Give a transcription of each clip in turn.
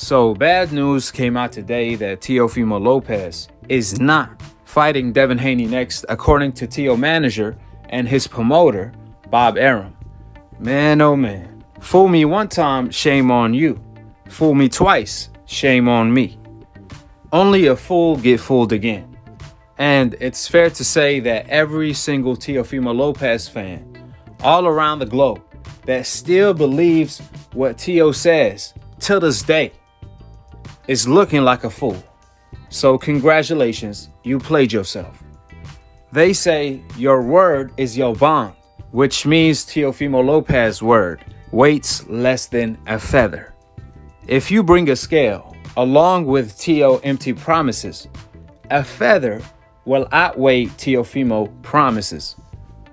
So bad news came out today that Teofimo Lopez is not fighting Devin Haney next, according to Teo manager and his promoter, Bob Arum. Man, oh man. Fool me one time, shame on you. Fool me twice, shame on me. Only a fool get fooled again. And it's fair to say that every single Teofimo Lopez fan all around the globe that still believes what Teo says till this day is looking like a fool. So congratulations, you played yourself. They say your word is your bond, which means Teofimo Lopez's word weights less than a feather. If you bring a scale along with Teo empty promises, a feather will outweigh Teofimo promises.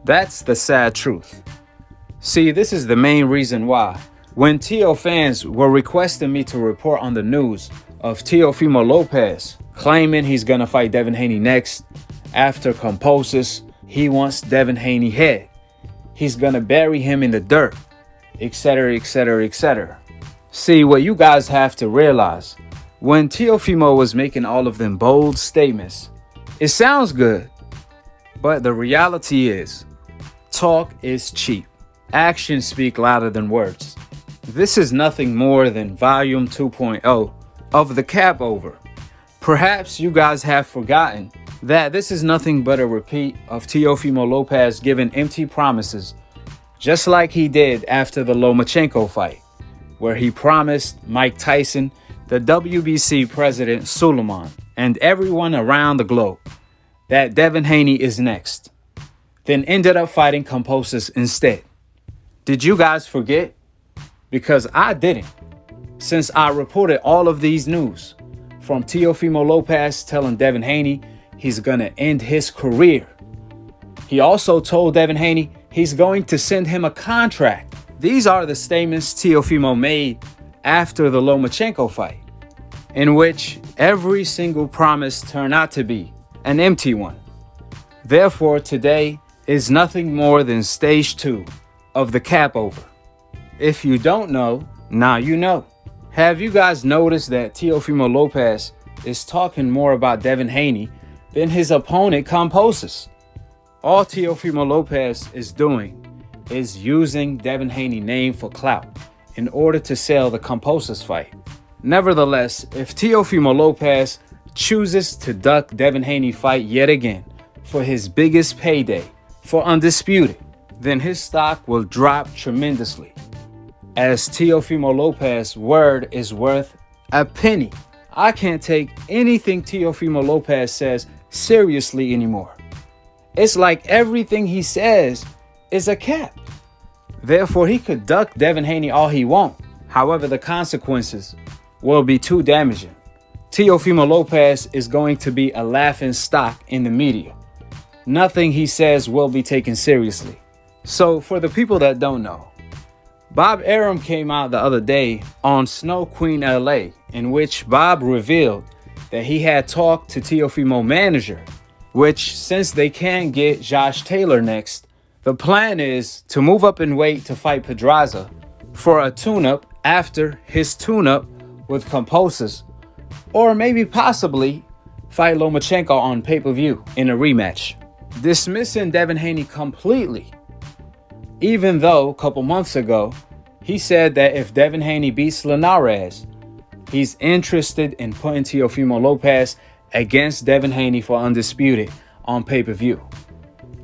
That's the sad truth. See, this is the main reason why when Teo fans were requesting me to report on the news of Teofimo Lopez claiming he's gonna fight Devin Haney next after Kambosos, he wants Devin Haney head, he's gonna bury him in the dirt, etc., etc., etc. See, what you guys have to realize, when Teofimo was making all of them bold statements, it sounds good, but the reality is, talk is cheap. Actions speak louder than words. This is nothing more than volume 2.0 of the cap over. Perhaps you guys have forgotten that this is nothing but a repeat of Teofimo Lopez giving empty promises, just like he did after the Lomachenko fight, where he promised Mike Tyson, the WBC president Suleiman, and everyone around the globe that Devin Haney is next, then ended up fighting Kambosos instead. Did you guys forget? Because I didn't, since I reported all of these news, from Teofimo Lopez telling Devin Haney he's gonna end his career. He also told Devin Haney he's going to send him a contract. These are the statements Teofimo made after the Lomachenko fight, in which every single promise turned out to be an empty one. Therefore, today is nothing more than stage 2 of the cap over. If you don't know, now you know. Have you guys noticed that Teofimo Lopez is talking more about Devin Haney than his opponent Kambosos? All Teofimo Lopez is doing is using Devin Haney's name for clout in order to sell the Kambosos fight. Nevertheless, if Teofimo Lopez chooses to duck Devin Haney Fight yet again for his biggest payday for Undisputed, then his stock will drop tremendously, as Teofimo Lopez's word is worth a penny. I can't take anything Teofimo Lopez says seriously anymore. It's like everything he says is a cap. Therefore, he could duck Devin Haney all he wants. However, the consequences will be too damaging. Teofimo Lopez is going to be a laughing stock in the media. Nothing he says will be taken seriously. So, for the people that don't know, Bob Arum came out the other day on Snow Queen LA, in which Bob revealed that he had talked to Teofimo manager, which, since they can't get Josh Taylor next, the plan is to move up in weight to fight Pedraza for a tune-up after his tune-up with Kambosos, or maybe possibly fight Lomachenko on pay-per-view in a rematch, dismissing Devin Haney completely. Even though a couple months ago, he said that if Devin Haney beats Linares, he's interested in putting Teofimo Lopez against Devin Haney for Undisputed on pay-per-view.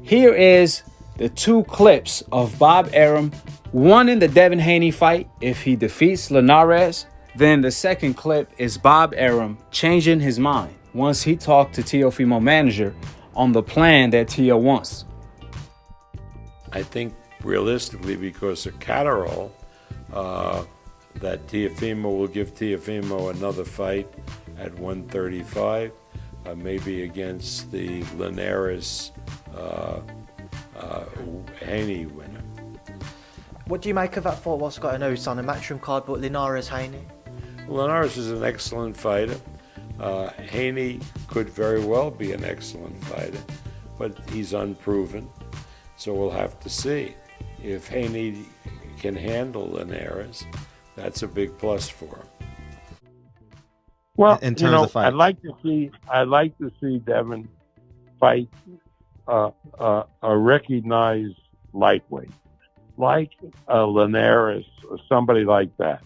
Here is the 2 clips of Bob Arum, one in the Devin Haney fight if he defeats Linares. Then the second clip is Bob Arum changing his mind once he talked to Teofimo manager on the plan that Teo wants. I think realistically, because of Catterall, that Teofimo will give Teofimo another fight at 135, maybe against the Linares Haney winner. What do you make of that fight? What's got? I know it's on a matchroom card, but Linares Haney. Linares is an excellent fighter. Haney could very well be an excellent fighter, but he's unproven. So we'll have to see. If Haney can handle Linares, that's a big plus for him. Well, in terms of fight? I'd like to see Devin fight a recognized lightweight, like Linares or somebody like that.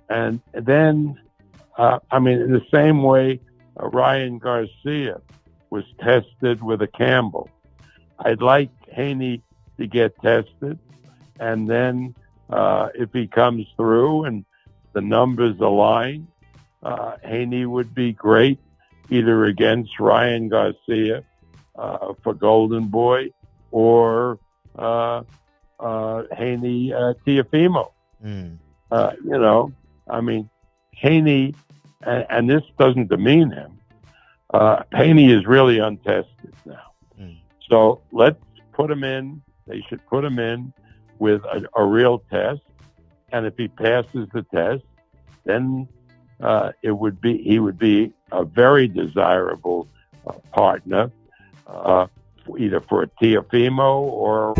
And then, in the same way Ryan Garcia was tested with a Campbell, I'd like Haney to get tested, and then if he comes through and the numbers align, Haney would be great either against Ryan Garcia for Golden Boy or Haney Teofimo. Haney, and this doesn't demean him, Haney is really untested now. So let's put him in. They should put him in with a real test, and if he passes the test, then he would be a very desirable partner, either for Teofimo or.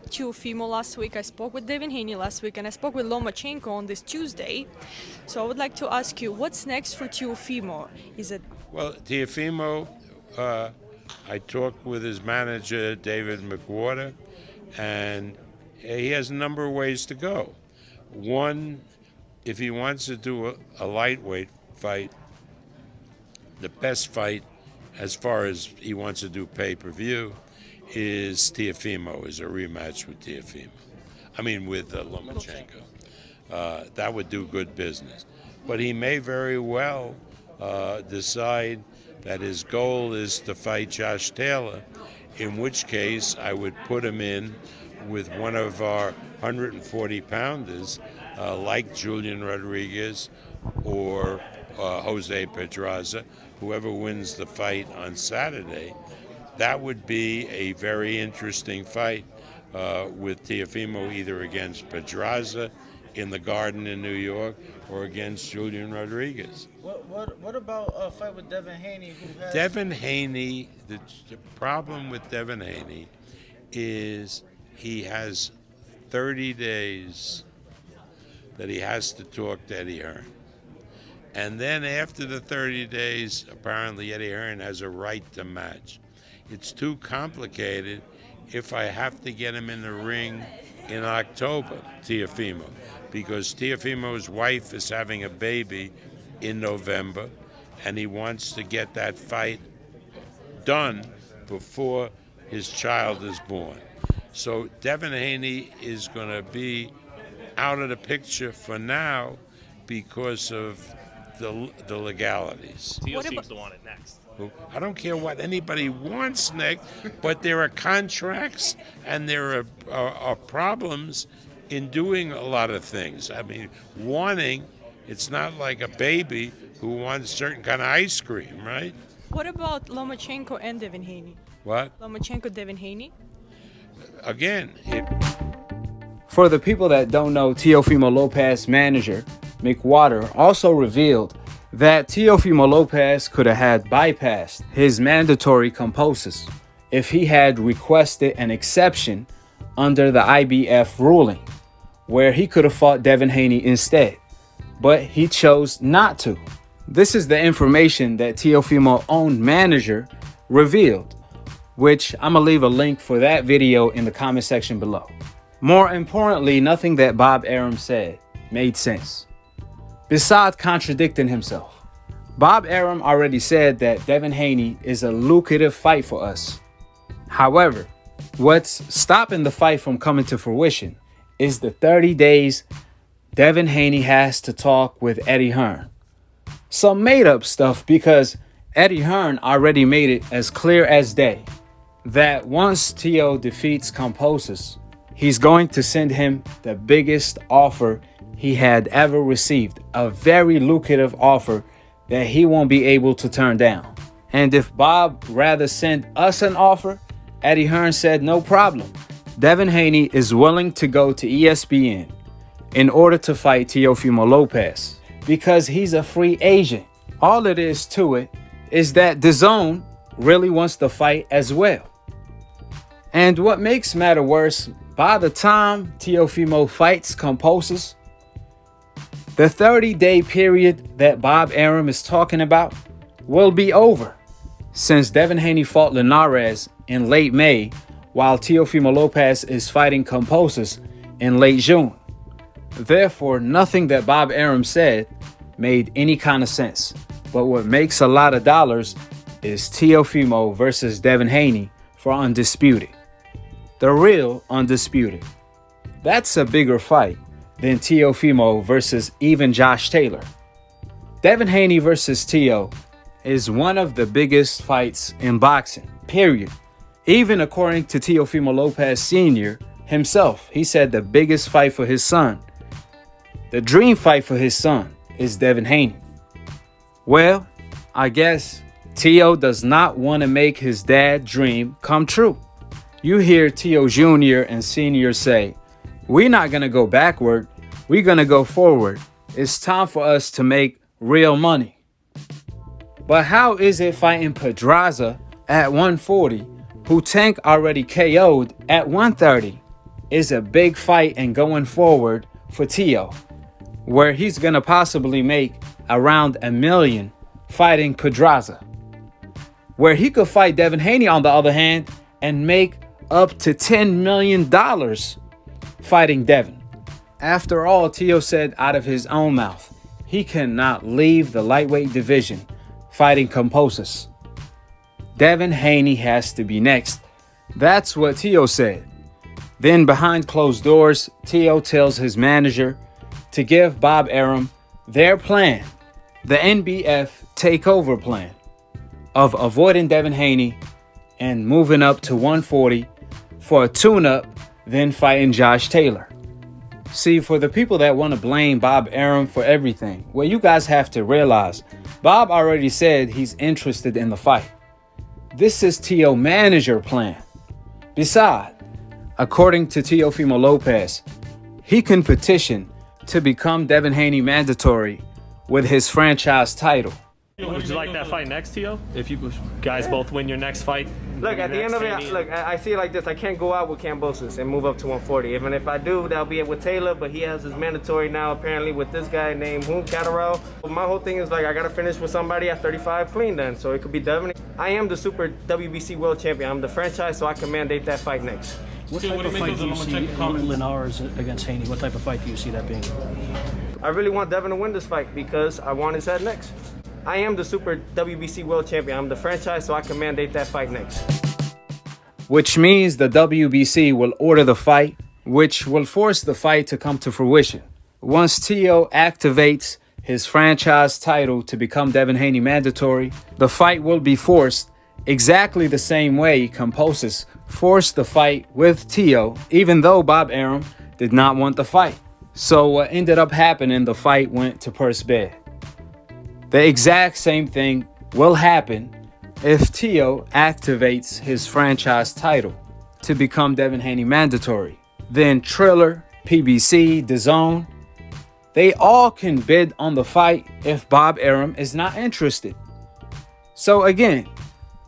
Teofimo last week. I spoke with Devin Haney last week, and I spoke with Lomachenko on this Tuesday. So I would like to ask you, what's next for Teofimo? Is it? Well, Teofimo, I talked with his manager, David McWhorter, and he has a number of ways to go. One, if he wants to do a lightweight fight, the best fight, as far as he wants to do pay-per-view, is Teofimo, is a rematch with Teofimo. With Lomachenko. That would do good business. But he may very well decide that his goal is to fight Josh Taylor, in which case I would put him in with one of our 140-pounders, like Julian Rodriguez or Jose Pedraza, whoever wins the fight on Saturday. That would be a very interesting fight with Teofimo, either against Pedraza in the Garden in New York or against Julian Rodriguez. What about a fight with Devin Haney? Devin Haney, the problem with Devin Haney is he has 30 days that he has to talk to Eddie Hearn. And then after the 30 days, apparently Eddie Hearn has a right to match. It's too complicated if I have to get him in the ring in October, Teofimo, because Teofimo's wife is having a baby in November, and he wants to get that fight done before his child is born. So Devin Haney is going to be out of the picture for now because of the legalities. Teo seems to want it next. I don't care what anybody wants next, but there are contracts and there are problems in doing a lot of things. Wanting, it's not like a baby who wants certain kind of ice cream, right? What about Lomachenko and Devin Haney? What? Lomachenko, Devin Haney? Again, For the people that don't know, Teofimo Lopez manager McWhorter also revealed that Teofimo Lopez could have had bypassed his mandatory Kambosos if he had requested an exception under the IBF ruling, where he could have fought Devin Haney instead, but he chose not to. This is the information that Teofimo's own manager revealed, which I'm gonna leave a link for that video in the comment section below. More importantly, nothing that Bob Arum said made sense, besides contradicting himself. Bob Arum already said that Devin Haney is a lucrative fight for us. However, what's stopping the fight from coming to fruition is the 30 days Devin Haney has to talk with Eddie Hearn. Some made up stuff, because Eddie Hearn already made it as clear as day that once Teo defeats Kambosos, he's going to send him the biggest offer he had ever received, a very lucrative offer that he won't be able to turn down. And if Bob rather sent us an offer, Eddie Hearn said no problem. Devin Haney is willing to go to ESPN in order to fight Teofimo Lopez because he's a free agent. All it is to it is that DAZN really wants to fight as well. And what makes matter worse, by the time Teofimo fights Kambosos, the 30-day period that Bob Arum is talking about will be over, since Devin Haney fought Linares in late May, while Teofimo Lopez is fighting Kambosos in late June. Therefore, nothing that Bob Arum said made any kind of sense. But what makes a lot of dollars is Teofimo versus Devin Haney for Undisputed. The real Undisputed. That's a bigger fight than Teofimo versus even Josh Taylor. Devin Haney versus Teo is one of the biggest fights in boxing, period. Even according to Teofimo Lopez Sr. himself, he said the biggest fight for his son, the dream fight for his son, is Devin Haney. Well, I guess Teo does not want to make his dad's dream come true. You hear Teo Jr. and Sr. say, "We're not going to go backward, we're going to go forward. It's time for us to make real money." But how is it fighting Pedraza at 140, who Tank already KO'd at 130, is a big fight and going forward for Teo, where he's going to possibly make around $1 million fighting Pedraza? Where he could fight Devin Haney, on the other hand, and make up to $10 million fighting Devin. After all, Teo said out of his own mouth, he cannot leave the lightweight division fighting Kambosos. Devin Haney has to be next. That's what Teo said. Then behind closed doors, Teo tells his manager to give Bob Arum their plan, the NBF takeover plan, of avoiding Devin Haney and moving up to 140 for a tune-up, then fighting Josh Taylor. See, for the people that want to blame Bob Arum for everything, well, you guys have to realize Bob already said he's interested in the fight. This is Teo's manager plan. Besides, according to Teofimo Lopez, he can petition to become Devin Haney Mandatory with his franchise title. Would you like that fight next, Teo? If you guys both win your next fight? Look, at the end of it, look, I see it like this. I can't go out with Kambosos and move up to 140. Even if I do, that'll be it with Taylor, but he has his mandatory now, apparently, with this guy named Catterall. My whole thing is, like, I got to finish with somebody at 35 clean then, so it could be Devin. I am the super WBC world champion. I'm the franchise, so I can mandate that fight next. What type of fight do you see Linares against Haney? What type of fight do you see that being? I really want Devin to win this fight because I want his head next. I am the super WBC world champion. I'm the franchise, so I can mandate that fight next. Which means the WBC will order the fight, which will force the fight to come to fruition. Once Teo activates his franchise title to become Devin Haney Mandatory, the fight will be forced exactly the same way Kambosos forced the fight with Teo, even though Bob Arum did not want the fight. So what ended up happening, the fight went to purse bid. The exact same thing will happen if Teo activates his franchise title to become Devin Haney Mandatory. Then Triller, PBC, DAZN, they all can bid on the fight if Bob Arum is not interested. So again,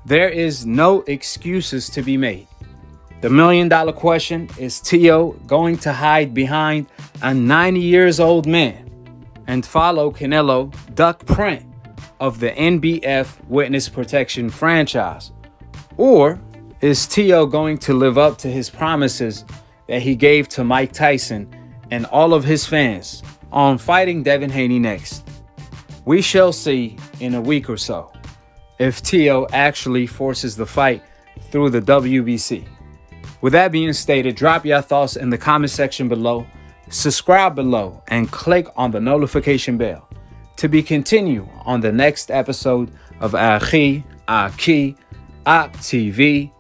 there is no excuses to be made. The $1 million question, is Teo going to hide behind a 90-year-old man and follow Canelo duck print of the NBF Witness Protection franchise? Or is Teo going to live up to his promises that he gave to Mike Tyson and all of his fans on Fighting Devin Haney Next? We shall see in a week or so if Teo actually forces the fight through the WBC. With that being stated, drop your thoughts in the comment section below, subscribe below, and click on the notification bell to be continued on the next episode of Akhi, TV.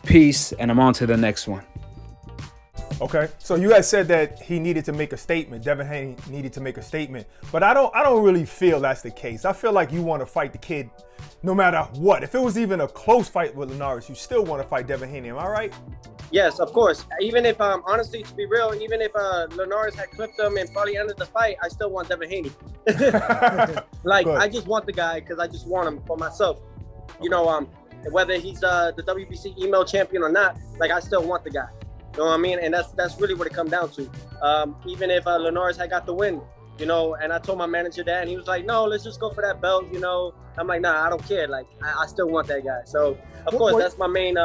Peace, and I'm on to the next one. Okay, so you had said that he needed to make a statement. Devin Haney needed to make a statement, but I don't really feel that's the case. I feel like you want to fight the kid no matter what. If it was even a close fight with Linares, you still want to fight Devin Haney. Am I right? Yes, of course. Even if, honestly, to be real, even if Linares had clipped him and probably ended the fight, I still want Devin Haney. Like, I just want the guy because I just want him for myself. You know, whether he's the WBC email champion or not, like I still want the guy. You know what I mean? And that's really what it comes down to. Even if Linares had got the win, you know, and I told my manager that, and he was like, no, let's just go for that belt, you know. I'm like, nah, I don't care. Like, I still want that guy. So, of course, that's my main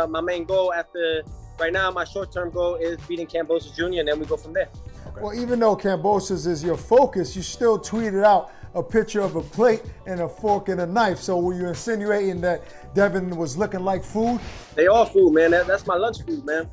goal. After right now, my short-term goal is beating Kambosos Jr., and then we go from there. Well, even though Kambosos is your focus, you still tweeted out a picture of a plate and a fork and a knife. So were you insinuating that Devin was looking like food? They all food, man. That's my lunch food, man.